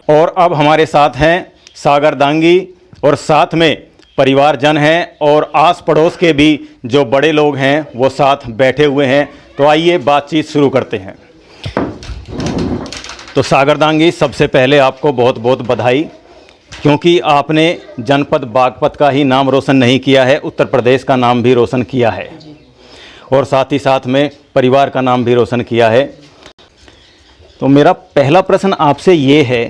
और अब हमारे साथ हैं सागर दांगी और साथ में परिवारजन हैं और आस पड़ोस के भी जो बड़े लोग हैं वो साथ बैठे हुए हैं। तो आइए बातचीत शुरू करते हैं। तो सागर दांगी, सबसे पहले आपको बहुत बहुत बधाई, क्योंकि आपने जनपद बागपत का ही नाम रोशन नहीं किया है, उत्तर प्रदेश का नाम भी रोशन किया है और साथ ही साथ में परिवार का नाम भी रोशन किया है। तो मेरा पहला प्रश्न आपसे ये है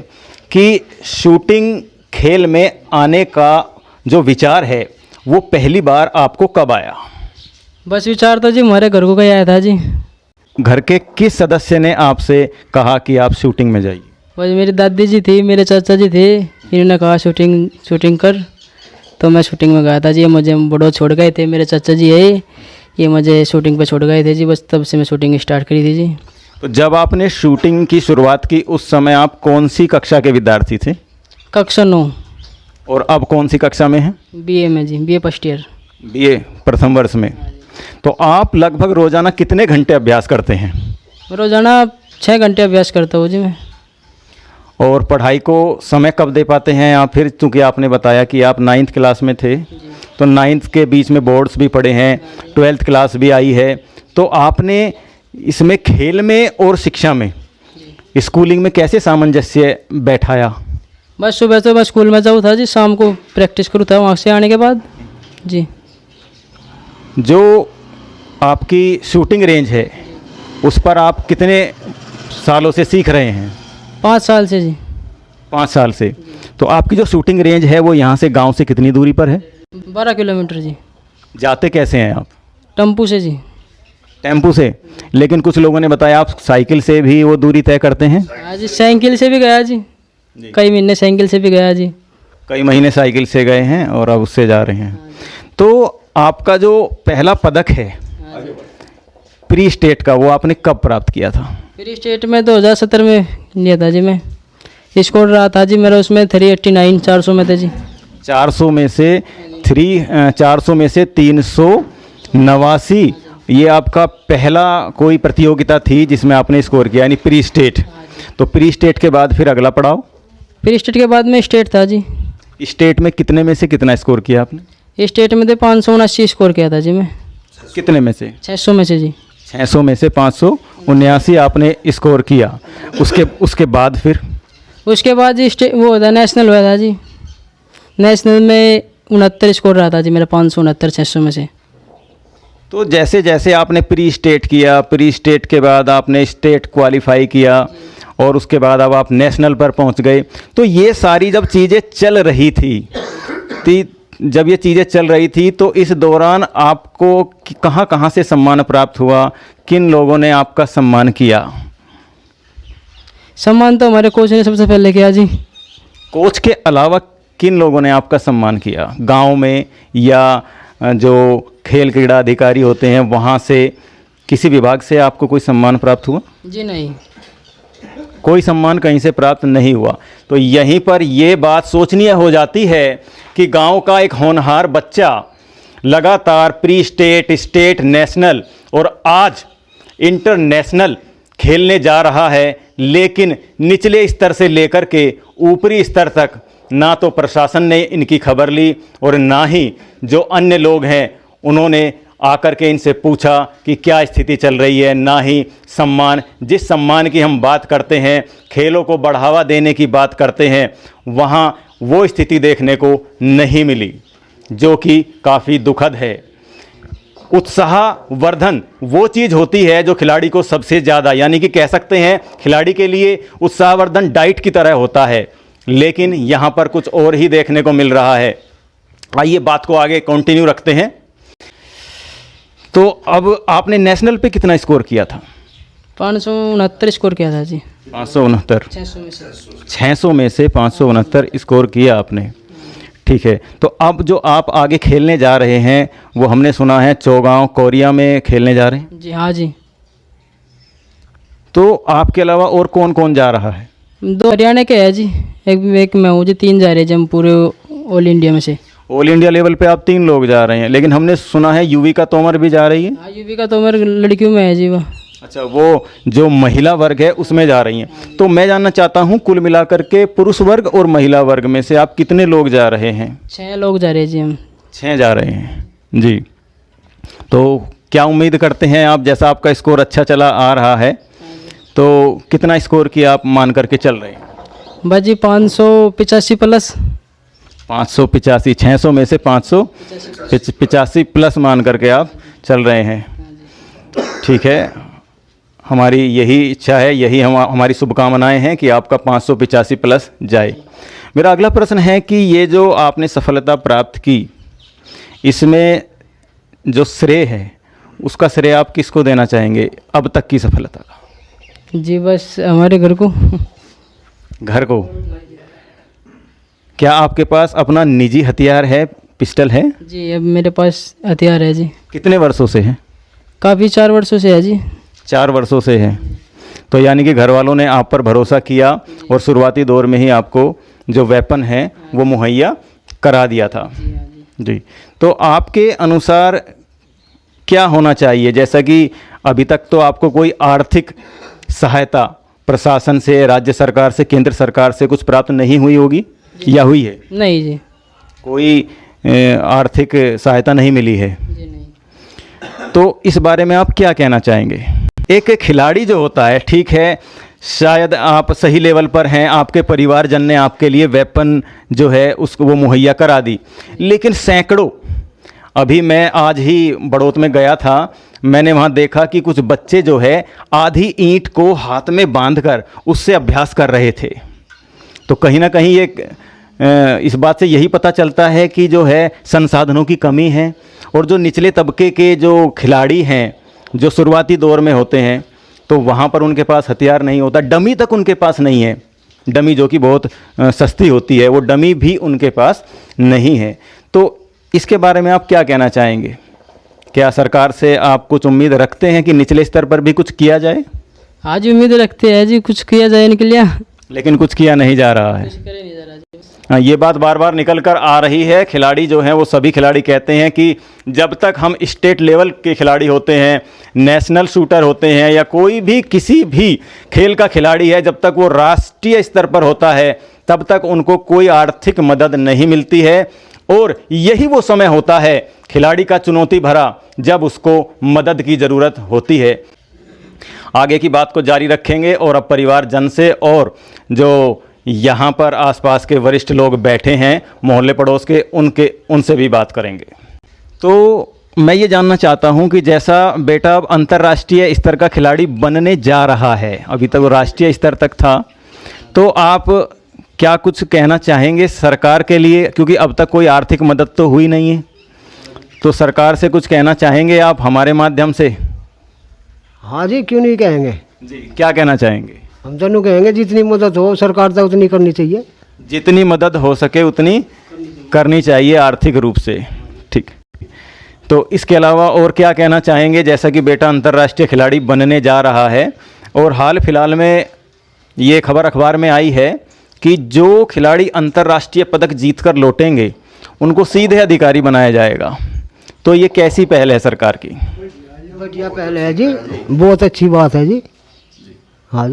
कि शूटिंग खेल में आने का जो विचार है वो पहली बार आपको कब आया? बस विचार तो जी हमारे घर को कहीं आया था जी। घर के किस सदस्य ने आपसे कहा कि आप शूटिंग में जाइए? बस मेरी दादी जी थी, मेरे चाचा जी थे, इन्होंने कहा शूटिंग कर, तो मैं शूटिंग में गया था जी। मुझे बड़ो छोड़ गए थे, मेरे चाचा जी है, ये मुझे शूटिंग पे छोड़ गए थे जी। बस तब से मैं शूटिंग स्टार्ट करी थी जी। तो जब आपने शूटिंग की शुरुआत की उस समय आप कौन सी कक्षा के विद्यार्थी थे? कक्षा 9। और अब कौन सी कक्षा में हैं? बीए में जी, बीए फर्स्ट ईयर। बीए प्रथम वर्ष में। तो आप लगभग रोज़ाना कितने घंटे अभ्यास करते हैं? रोज़ाना 6 घंटे अभ्यास करता हूँ जी मैं। और पढ़ाई को समय कब दे पाते हैं आप? फिर चूँकि आपने बताया कि आप 9th क्लास में थे, तो 9th के बीच में बोर्ड्स भी पढ़े हैं, 12th क्लास भी आई है, तो आपने इसमें खेल में और शिक्षा में स्कूलिंग में कैसे सामंजस्य बैठाया? बस सुबह तो बस स्कूल में जाऊँ था जी, शाम को प्रैक्टिस करूँ था वहाँ से आने के बाद जी। जो आपकी शूटिंग रेंज है उस पर आप कितने सालों से सीख रहे हैं? 5 साल से जी। 5 साल से। तो आपकी जो शूटिंग रेंज है वो यहाँ से गांव से कितनी दूरी पर है? 12 किलोमीटर जी। जाते कैसे हैं आप? टेम्पू से जी। टेम्पू से? लेकिन कुछ लोगों ने बताया आप साइकिल से भी वो दूरी तय करते हैं। हाँ जी, साइकिल से भी गया जी, कई महीने साइकिल से भी गया जी। कई महीने साइकिल से गए हैं और अब उससे जा रहे हैं। तो आपका जो पहला पदक है प्री स्टेट का, वो आपने कब प्राप्त किया था? प्री स्टेट में 2017 में लिया था जी। मैं स्कोर रहा था जी मेरा उसमें 389, 400 में थे जी। 400 में से 389, ये आपका पहला कोई प्रतियोगिता थी जिसमें आपने स्कोर किया, यानी प्री स्टेट। तो प्री स्टेट के बाद फिर अगला पड़ाव? प्री स्टेट के बाद में स्टेट था जी। स्टेट में कितने में से कितना स्कोर किया आपने? स्टेट में थे 579 स्कोर किया था जी मैं। कितने में से? 600 में से जी। 600 में से 579 आपने स्कोर किया। उसके बाद फिर? उसके बाद जी वो होता नेशनल हुआ था जी। नेशनल में 69 स्कोर रहा था जी मेरा, 569 600 में से। तो जैसे जैसे आपने प्री स्टेट किया, प्री स्टेट के बाद आपने स्टेट क्वालिफाई किया और उसके बाद अब आप नेशनल पर पहुंच गए, तो ये सारी जब चीज़ें चल रही थी तो इस दौरान आपको कहाँ कहाँ से सम्मान प्राप्त हुआ? किन लोगों ने आपका सम्मान किया? सम्मान तो हमारे कोच ने सबसे पहले किया जी। कोच के अलावा किन लोगों ने आपका सम्मान किया? गांव में या जो खेल क्रीड़ा अधिकारी होते हैं वहाँ से, किसी विभाग से आपको कोई सम्मान प्राप्त हुआ? जी नहीं, कोई सम्मान कहीं से प्राप्त नहीं हुआ। तो यहीं पर ये बात सोचनीय हो जाती है कि गांव का एक होनहार बच्चा लगातार प्री स्टेट, स्टेट, नेशनल और आज इंटरनेशनल खेलने जा रहा है, लेकिन निचले स्तर से लेकर के ऊपरी स्तर तक ना तो प्रशासन ने इनकी खबर ली और ना ही जो अन्य लोग हैं उन्होंने आकर के इनसे पूछा कि क्या स्थिति चल रही है, ना ही सम्मान, जिस सम्मान की हम बात करते हैं, खेलों को बढ़ावा देने की बात करते हैं, वहाँ वो स्थिति देखने को नहीं मिली, जो कि काफ़ी दुखद है। उत्साहवर्धन वो चीज़ होती है जो खिलाड़ी को सबसे ज़्यादा, यानी कि कह सकते हैं खिलाड़ी के लिए उत्साहवर्धन डाइट की तरह होता है, लेकिन यहाँ पर कुछ और ही देखने को मिल रहा है। आइए बात को आगे कंटिन्यू रखते हैं। तो अब आपने नेशनल पे कितना स्कोर किया था? 569 स्कोर किया था जी। 569, 600 में से 569 स्कोर किया आपने। ठीक है, तो अब जो आप आगे खेलने जा रहे हैं वो हमने सुना है चौगांव कोरिया में खेलने जा रहे हैं। जी हाँ जी। तो आपके अलावा और कौन कौन जा रहा है? 2 हरियाणा के है जी, एक मैं हूँ जी, 3 जा रहे हैं हम पूरे ऑल इंडिया में से। ऑल इंडिया लेवल पे आप 3 लोग जा रहे हैं, लेकिन हमने सुना है युविका तोमर भी जा रही है। हाँ, युविका तोमर लड़कियों में है जी वो। अच्छा, वो जो महिला वर्ग है उसमें जा रही हैं। तो मैं जानना चाहता हूँ कुल मिलाकर के पुरुष वर्ग और महिला वर्ग में से आप कितने लोग जा रहे हैं? 6 लोग जा रहे हैं जी हम। 6 जा रहे हैं जी। तो क्या उम्मीद करते हैं आप, जैसा आपका स्कोर अच्छा चला आ रहा है, तो कितना स्कोर की आप मान करके चल रहे हैं? बस जी 585 प्लस। 585, 600 में से 585 प्लस मान करके आप चल रहे हैं। ठीक है, हमारी यही इच्छा है, यही हमारी शुभकामनाएं हैं कि आपका 585 प्लस जाए। मेरा अगला प्रश्न है कि ये जो आपने सफलता प्राप्त की, इसमें जो श्रेय है उसका श्रेय आप किसको देना चाहेंगे अब तक की सफलता का? जी बस हमारे घर को। घर को। क्या आपके पास अपना निजी हथियार है, पिस्टल है? जी अब मेरे पास हथियार है जी। कितने वर्षों से है? काफ़ी 4 वर्षों से है जी। 4 वर्षों से है। तो यानी कि घर वालों ने आप पर भरोसा किया और शुरुआती दौर में ही आपको जो वेपन है वो मुहैया करा दिया था। जी, तो आपके अनुसार क्या होना चाहिए? जैसा कि अभी तक तो आपको कोई आर्थिक सहायता प्रशासन से, राज्य सरकार से, केंद्र सरकार से कुछ प्राप्त नहीं हुई होगी, या हुई है? नहीं जी। कोई आर्थिक सहायता नहीं मिली है। जी नहीं। तो इस बारे में आप क्या कहना चाहेंगे? एक खिलाड़ी जो होता है, ठीक है, शायद आप सही लेवल पर हैं, आपके परिवारजन ने आपके लिए वेपन जो है उसको वो मुहैया करा दी, लेकिन सैकड़ों, अभी मैं आज ही बड़ौत में गया था, मैंने वहाँ देखा कि कुछ बच्चे जो है आधी ईंट को हाथ में बांधकर उससे अभ्यास कर रहे थे। तो कहीं ना कहीं एक इस बात से यही पता चलता है कि जो है संसाधनों की कमी है, और जो निचले तबके के जो खिलाड़ी हैं, जो शुरुआती दौर में होते हैं, तो वहाँ पर उनके पास हथियार नहीं होता, डमी तक उनके पास नहीं है। डमी जो कि बहुत सस्ती होती है, वो डमी भी उनके पास नहीं है। तो इसके बारे में आप क्या कहना चाहेंगे? क्या सरकार से आप कुछ उम्मीद रखते हैं कि निचले स्तर पर भी कुछ किया जाए? आज उम्मीद रखते हैं जी कुछ किया जाए इनके लिए, लेकिन कुछ किया नहीं जा रहा है। हाँ, ये बात बार बार निकल कर आ रही है। खिलाड़ी जो हैं वो सभी खिलाड़ी कहते हैं कि जब तक हम स्टेट लेवल के खिलाड़ी होते हैं, नेशनल शूटर होते हैं, या कोई भी किसी भी खेल का खिलाड़ी है, जब तक वो राष्ट्रीय स्तर पर होता है तब तक उनको कोई आर्थिक मदद नहीं मिलती है। और यही वो समय होता है खिलाड़ी का चुनौती भरा, जब उसको मदद की ज़रूरत होती है। आगे की बात को जारी रखेंगे और अब परिवारजन से और जो यहाँ पर आसपास के वरिष्ठ लोग बैठे हैं मोहल्ले पड़ोस के, उनसे भी बात करेंगे। तो मैं ये जानना चाहता हूँ कि जैसा बेटा अब अंतर्राष्ट्रीय स्तर का खिलाड़ी बनने जा रहा है, अभी तक वो राष्ट्रीय स्तर तक था, तो आप क्या कुछ कहना चाहेंगे सरकार के लिए? क्योंकि अब तक कोई आर्थिक मदद तो हुई नहीं है, तो सरकार से कुछ कहना चाहेंगे आप हमारे माध्यम से? हाँ जी, क्यों नहीं कहेंगे जी, क्या कहना चाहेंगे? हम दोनों कहेंगे जितनी मदद हो सरकार से उतनी करनी चाहिए। जितनी मदद हो सके उतनी करनी चाहिए आर्थिक रूप से। ठीक, तो इसके अलावा और क्या कहना चाहेंगे? जैसा कि बेटा अंतर्राष्ट्रीय खिलाड़ी बनने जा रहा है, और हाल फिलहाल में ये खबर अखबार में आई है कि जो खिलाड़ी अंतर्राष्ट्रीय पदक जीतकर लौटेंगे उनको सीधे अधिकारी बनाया जाएगा। तो ये कैसी पहल है सरकार की? बढ़िया पहल है जी, बहुत अच्छी बात है जी। हाँ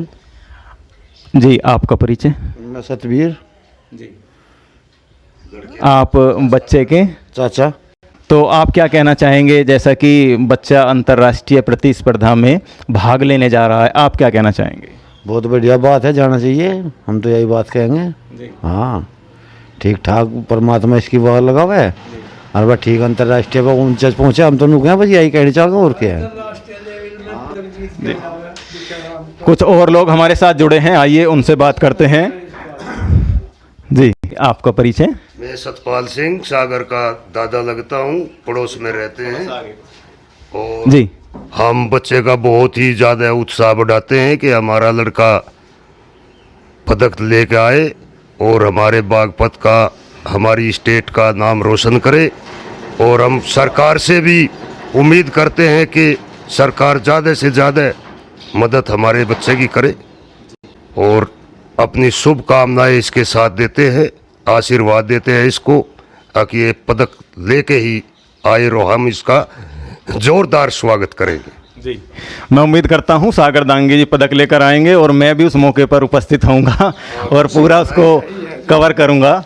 जी, आपका परिचय? मैं सतवीर जी। आप बच्चे के चाचा। तो आप क्या कहना चाहेंगे? जैसा कि बच्चा अंतर्राष्ट्रीय प्रतिस्पर्धा में भाग लेने जा रहा है, आप क्या कहना चाहेंगे? बहुत बढ़िया बात है, जाना चाहिए, हम तो यही बात कहेंगे। हाँ, ठीक ठाक परमात्मा इसकी वाह लगा हुआ है, और वह ठीक अंतर्राष्ट्रीय पर ऊंचा पहुँचे, हम तो नुक हैं, बस यही कहना चाहूँगा, और क्या है। कुछ और लोग हमारे साथ जुड़े हैं, आइए उनसे बात करते हैं। जी, आपका परिचय? मैं सतपाल सिंह सागर का दादा लगता हूँ, पड़ोस में रहते हैं। और जी, हम बच्चे का बहुत ही ज़्यादा उत्साह बढ़ाते हैं कि हमारा लड़का पदक लेके आए और हमारे बागपत का, हमारी स्टेट का नाम रोशन करे। और हम सरकार से भी उम्मीद करते हैं कि सरकार ज़्यादा से ज़्यादा मदद हमारे बच्चे की करे, और अपनी शुभकामनाएं इसके साथ देते हैं, आशीर्वाद देते हैं इसको, ताकि ये पदक लेके ही आए, और हम इसका जोरदार स्वागत करेंगे। जी, मैं उम्मीद करता हूँ सागर दांगी जी पदक लेकर आएंगे और मैं भी उस मौके पर उपस्थित होऊंगा और पूरा उसको कवर करूंगा।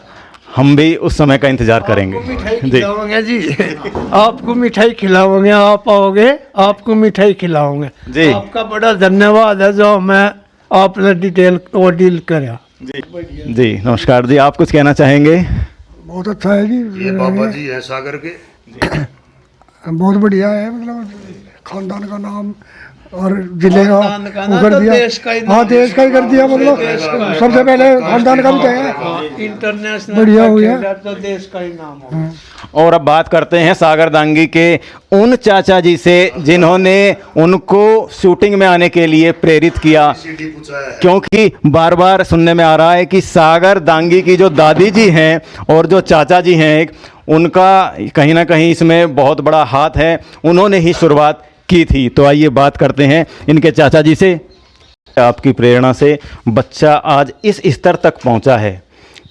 हम भी उस समय का इंतजार करेंगे। जी खिलाओगे जी, आपको मिठाई खिलाओगे, आप आओगे आपको मिठाई खिलाओगे जी। आपका बड़ा धन्यवाद है जो मैं आपने डिटेल वो डील करा। जी नमस्कार जी, आप कुछ कहना चाहेंगे? बहुत अच्छा है जी, ये बाबा जी हैं सागर के। बहुत बढ़िया है, मतलब खानदान का नाम और जिले का वो कर दिया। हाँ देश का ही कर दिया, मतलब सबसे पहले खानदान का भी तो है, इंटरनेशनल बढ़िया हो गया तो देश का ही नाम हो। और अब बात करते हैं सागर दांगी के उन चाचा जी से जिन्होंने उनको शूटिंग में आने के लिए प्रेरित किया, क्योंकि बार बार सुनने में आ रहा है कि सागर दांगी की जो दादी जी हैं और जो चाचा जी हैं उनका कहीं ना कहीं इसमें बहुत बड़ा हाथ है, उन्होंने ही शुरुआत की थी। तो आइए बात करते हैं इनके चाचा जी से। आपकी प्रेरणा से बच्चा आज इस स्तर तक पहुंचा है,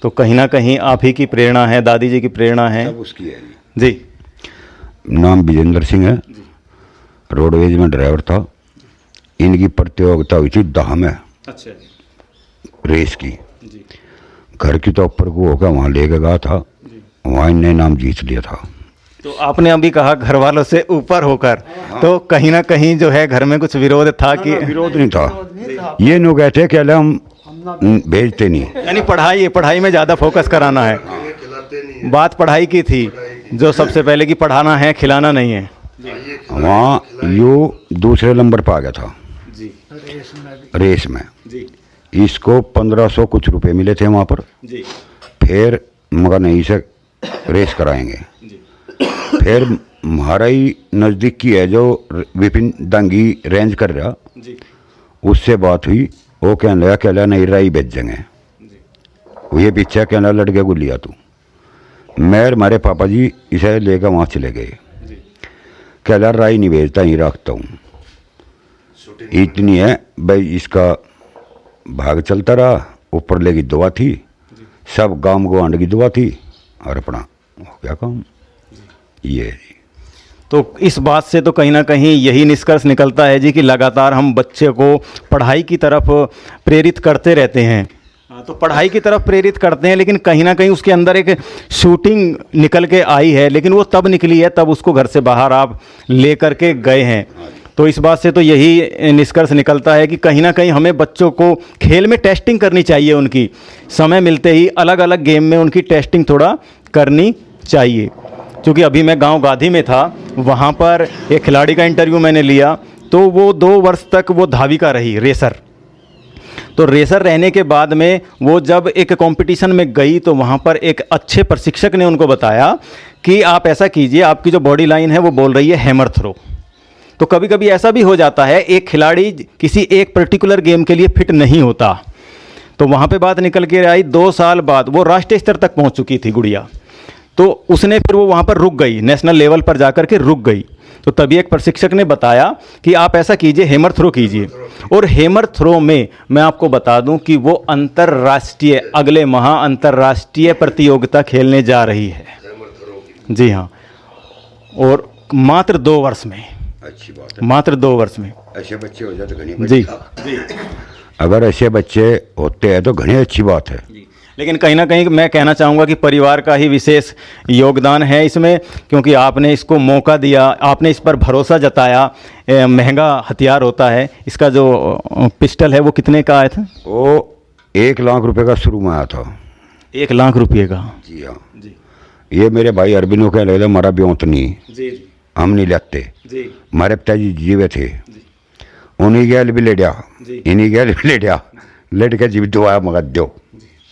तो कहीं ना कहीं आप ही की प्रेरणा है, दादी जी की प्रेरणा है। सब उसकी है जी। नाम विजेंद्र सिंह है, रोडवेज में ड्राइवर था। इनकी प्रतियोगिता हुई थी दाह में, अच्छा रेस की। जी। घर की तो ऊपर को होकर वहाँ लेके गया था, वहाँ इनने नाम जीत लिया था। तो आपने अभी कहा घर वालों से ऊपर होकर, तो कहीं ना कहीं जो है घर में कुछ विरोध था कि? विरोध नहीं था, ये नो गए थे कि हम भेजते नहीं, यानी पढ़ाई में ज़्यादा फोकस कराना है। बात पढ़ाई की थी, जो सबसे पहले कि पढ़ाना है, खिलाना नहीं है। वहाँ यो दूसरे नंबर पर आ गया था जी। रेस में। जी। इसको 1500 कुछ रुपए मिले थे वहाँ पर। जी। फिर मगर नहीं से रेस कराएंगे। फिर हमारा ही नज़दीक की है जो विपिन दांगी रेंज कर रहा, उससे बात हुई। वो कहने लगा कहला नहीं राई बेच देंगे, वो ये पीछे कहना लड़के को लिया तू। मैं हमारे पापा जी इसे लेकर वहाँ चले गए। कहला राई नहीं बेचता, ही रखता हूँ। इतनी है भाई, इसका भाग चलता रहा। ऊपर लेगी दुआ थी, सब गांव गवांड की दुआ थी, और अपना हो गया काम। ये है जी। तो इस बात से तो कहीं ना कहीं यही निष्कर्ष निकलता है जी कि लगातार हम बच्चे को पढ़ाई की तरफ प्रेरित करते रहते हैं। तो पढ़ाई की तरफ प्रेरित करते हैं, लेकिन कहीं ना कहीं उसके अंदर एक शूटिंग निकल के आई है, लेकिन वो तब निकली है तब उसको घर से बाहर आप ले कर के गए हैं। तो इस बात से तो यही निष्कर्ष निकलता है कि कहीं ना कहीं हमें बच्चों को खेल में टेस्टिंग करनी चाहिए, उनकी समय मिलते ही अलग अलग गेम में उनकी टेस्टिंग थोड़ा करनी चाहिए। क्योंकि अभी मैं गांव गाधी में था, वहाँ पर एक खिलाड़ी का इंटरव्यू मैंने लिया, तो वो 2 वर्ष तक वो धाविका रही, रेसर। तो रेसर रहने के बाद में वो जब एक कंपटीशन में गई, तो वहाँ पर एक अच्छे प्रशिक्षक ने उनको बताया कि आप ऐसा कीजिए, आपकी जो बॉडी लाइन है वो बोल रही है हैमर थ्रो। तो कभी कभी ऐसा भी हो जाता है, एक खिलाड़ी किसी एक पर्टिकुलर गेम के लिए फिट नहीं होता। तो वहाँ पे बात निकल के आई, 2 साल बाद वो राष्ट्रीय स्तर तक पहुँच चुकी थी गुड़िया। तो उसने फिर वो वहाँ पर रुक गई, नेशनल लेवल पर जाकर के रुक गई। तो तभी एक प्रशिक्षक ने बताया कि आप ऐसा कीजिए, हैमर थ्रो कीजिए। और हैमर थ्रो में मैं आपको बता दूं कि वो अंतर्राष्ट्रीय, अगले माह अंतर्राष्ट्रीय प्रतियोगिता खेलने जा रही है। जी हाँ, और मात्र 2 वर्ष में। अच्छी बात है, मात्र 2 वर्ष में ऐसे बच्चे हो जाए तो घनी जी। अगर ऐसे बच्चे होते हैं तो घनी अच्छी बात है। लेकिन कहीं ना कहीं मैं कहना चाहूँगा कि परिवार का ही विशेष योगदान है इसमें, क्योंकि आपने इसको मौका दिया, आपने इस पर भरोसा जताया। महंगा हथियार होता है, इसका जो पिस्टल है वो कितने का आया था? वो 1 लाख रुपए का शुरू में आया था। 1 लाख रुपये का? जी हाँ जी। ये मेरे भाई अरबिनो कह रहे थे हमारा ब्योंत नहीं जी, हम नहीं लेते जी। हमारे पिताजी जीवे थे, उन्हीं गैल भी लेडिया, इन्हीं गैल भी लेडिया, लड़के जीवित दुआ मगर दो,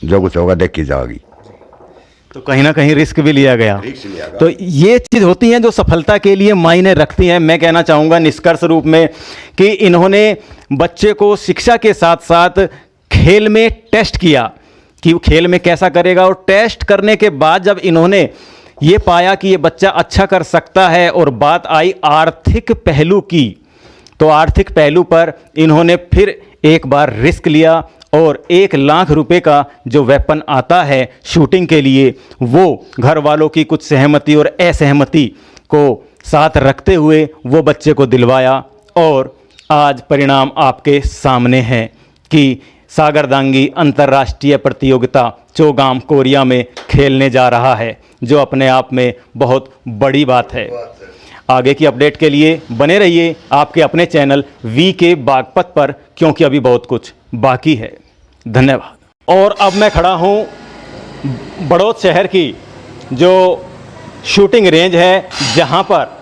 जो कुछ होगा देख की जाएगी। तो कहीं ना कहीं रिस्क भी लिया गया। तो ये चीज़ होती हैं जो सफलता के लिए मायने रखती हैं। मैं कहना चाहूँगा निष्कर्ष रूप में कि इन्होंने बच्चे को शिक्षा के साथ साथ खेल में टेस्ट किया कि वो खेल में कैसा करेगा, और टेस्ट करने के बाद जब इन्होंने ये पाया कि ये बच्चा अच्छा कर सकता है, और बात आई आर्थिक पहलू की, तो आर्थिक पहलू पर इन्होंने फिर एक बार रिस्क लिया और 1 लाख रुपए का जो वेपन आता है शूटिंग के लिए, वो घर वालों की कुछ सहमति और असहमति को साथ रखते हुए वो बच्चे को दिलवाया, और आज परिणाम आपके सामने है कि सागर दांगी अंतर्राष्ट्रीय प्रतियोगिता चौगाम कोरिया में खेलने जा रहा है, जो अपने आप में बहुत बड़ी बात है। आगे की अपडेट के लिए बने रहिए आपके अपने चैनल वी के बागपत पर, क्योंकि अभी बहुत कुछ बाकी है। धन्यवाद। और अब मैं खड़ा हूँ बड़ौद शहर की जो शूटिंग रेंज है, जहाँ पर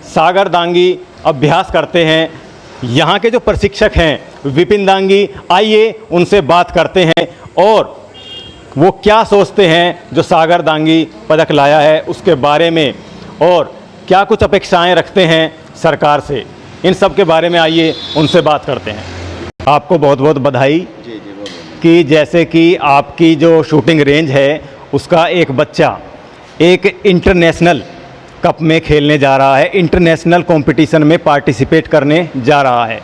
सागर दांगी अभ्यास करते हैं। यहाँ के जो प्रशिक्षक हैं विपिन दांगी, आइए उनसे बात करते हैं और वो क्या सोचते हैं जो सागर दांगी पदक लाया है उसके बारे में, और क्या कुछ अपेक्षाएं रखते हैं सरकार से। इन सब के बारे में आइए उनसे बात करते हैं। आपको बहुत बहुत बधाई कि जैसे कि आपकी जो शूटिंग रेंज है उसका एक बच्चा एक इंटरनेशनल कप में खेलने जा रहा है, इंटरनेशनल कंपटीशन में पार्टिसिपेट करने जा रहा है।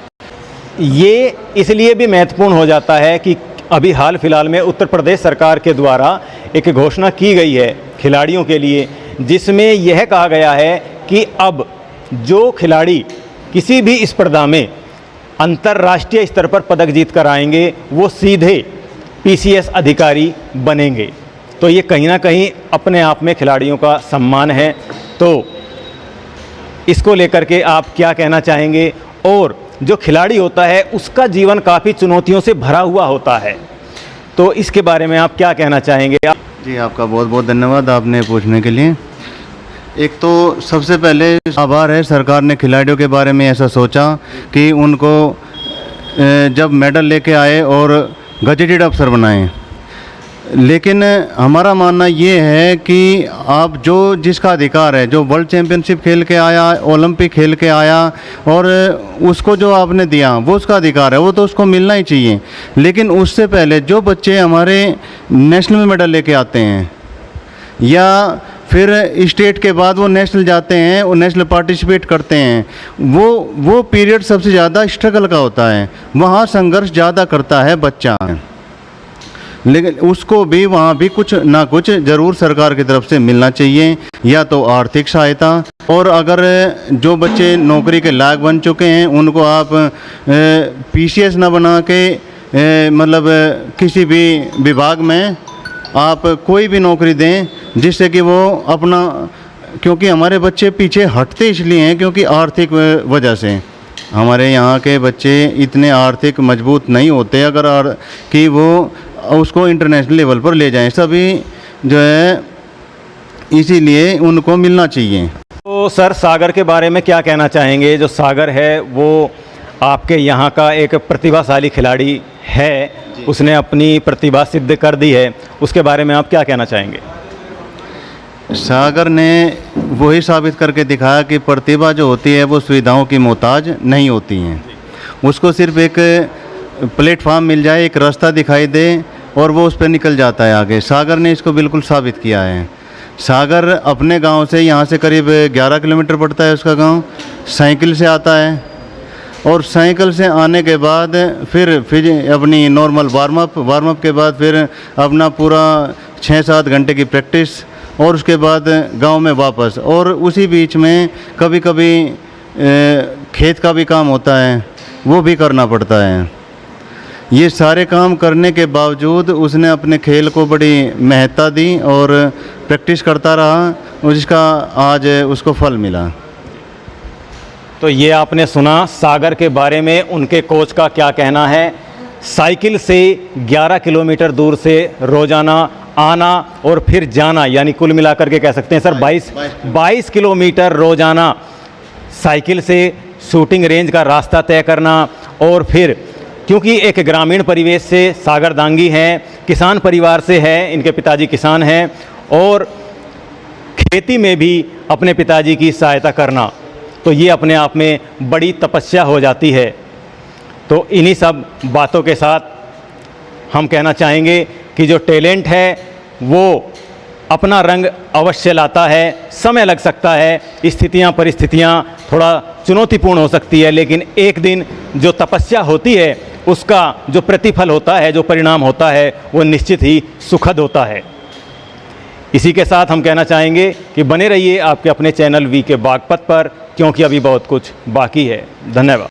ये इसलिए भी महत्वपूर्ण हो जाता है कि अभी हाल फिलहाल में उत्तर प्रदेश सरकार के द्वारा एक घोषणा की गई है खिलाड़ियों के लिए, जिसमें यह कहा गया है कि अब जो खिलाड़ी किसी भी स्पर्धा में अंतर्राष्ट्रीय स्तर पर पदक जीत कर आएंगे वो सीधे पीसीएस अधिकारी बनेंगे। तो ये कहीं ना कहीं अपने आप में खिलाड़ियों का सम्मान है। तो इसको लेकर के आप क्या कहना चाहेंगे? और जो खिलाड़ी होता है उसका जीवन काफ़ी चुनौतियों से भरा हुआ होता है, तो इसके बारे में आप क्या कहना चाहेंगे? जी, आपका बहुत बहुत धन्यवाद आपने पूछने के लिए। एक तो सबसे पहले आभार है सरकार ने खिलाड़ियों के बारे में ऐसा सोचा कि उनको जब मेडल लेके आए और गजेटेड अफसर बनाए। लेकिन हमारा मानना ये है कि आप जो जिसका अधिकार है, जो वर्ल्ड चैम्पियनशिप खेल के आया, ओलंपिक खेल के आया और उसको जो आपने दिया वो उसका अधिकार है, वो तो उसको मिलना ही चाहिए। लेकिन उससे पहले जो बच्चे हमारे नेशनल में मेडल लेके आते हैं या फिर स्टेट के बाद वो नेशनल जाते हैं और नेशनल पार्टिसिपेट करते हैं, वो पीरियड सबसे ज़्यादा स्ट्रगल का होता है। वहाँ संघर्ष ज़्यादा करता है बच्चा, लेकिन उसको भी वहाँ भी कुछ ना कुछ ज़रूर सरकार की तरफ से मिलना चाहिए, या तो आर्थिक सहायता, और अगर जो बच्चे नौकरी के लायक बन चुके हैं उनको आप पीसीएस ना बना के मतलब किसी भी विभाग में आप कोई भी नौकरी दें, जिससे कि वो अपना, क्योंकि हमारे बच्चे पीछे हटते इसलिए हैं क्योंकि आर्थिक वजह से हमारे यहाँ के बच्चे इतने आर्थिक मजबूत नहीं होते अगर कि वो उसको इंटरनेशनल लेवल पर ले जाएं। सभी जो है इसीलिए उनको मिलना चाहिए। तो सर, सागर के बारे में क्या कहना चाहेंगे? जो सागर है वो आपके यहाँ का एक प्रतिभाशाली खिलाड़ी है, उसने अपनी प्रतिभा सिद्ध कर दी है, उसके बारे में आप क्या कहना चाहेंगे? सागर ने वही साबित करके दिखाया कि प्रतिभा जो होती है वो सुविधाओं की मोहताज नहीं होती हैं। उसको सिर्फ एक प्लेटफार्म मिल जाए, एक रास्ता दिखाई दे और वो उस पर निकल जाता है आगे। सागर ने इसको बिल्कुल साबित किया है। सागर अपने गांव से, यहाँ से करीब 11 किलोमीटर पड़ता है उसका गांव, साइकिल से आता है और साइकिल से आने के बाद फिर अपनी नॉर्मल वार्म अप के बाद फिर अपना पूरा 6-7 घंटे की प्रैक्टिस और उसके बाद गांव में वापस, और उसी बीच में कभी कभी खेत का भी काम होता है, वो भी करना पड़ता है। ये सारे काम करने के बावजूद उसने अपने खेल को बड़ी महत्ता दी और प्रैक्टिस करता रहा और जिसका आज उसको फल मिला। तो ये आपने सुना सागर के बारे में, उनके कोच का क्या कहना है। साइकिल से 11 किलोमीटर दूर से रोज़ाना आना और फिर जाना, यानी कुल मिलाकर के कह सकते हैं सर 22 किलोमीटर रोज़ाना साइकिल से शूटिंग रेंज का रास्ता तय करना। और फिर क्योंकि एक ग्रामीण परिवेश से सागर दांगी हैं, किसान परिवार से है, इनके पिताजी किसान हैं, और खेती में भी अपने पिताजी की सहायता करना, तो ये अपने आप में बड़ी तपस्या हो जाती है। तो इन्हीं सब बातों के साथ हम कहना चाहेंगे कि जो टैलेंट है वो अपना रंग अवश्य लाता है। समय लग सकता है, स्थितियाँ परिस्थितियाँ थोड़ा चुनौतीपूर्ण हो सकती है, लेकिन एक दिन जो तपस्या होती है उसका जो प्रतिफल होता है, जो परिणाम होता है, वो निश्चित ही सुखद होता है। इसी के साथ हम कहना चाहेंगे कि बने रहिए आपके अपने चैनल वी के बागपत पर, क्योंकि अभी बहुत कुछ बाकी है। धन्यवाद।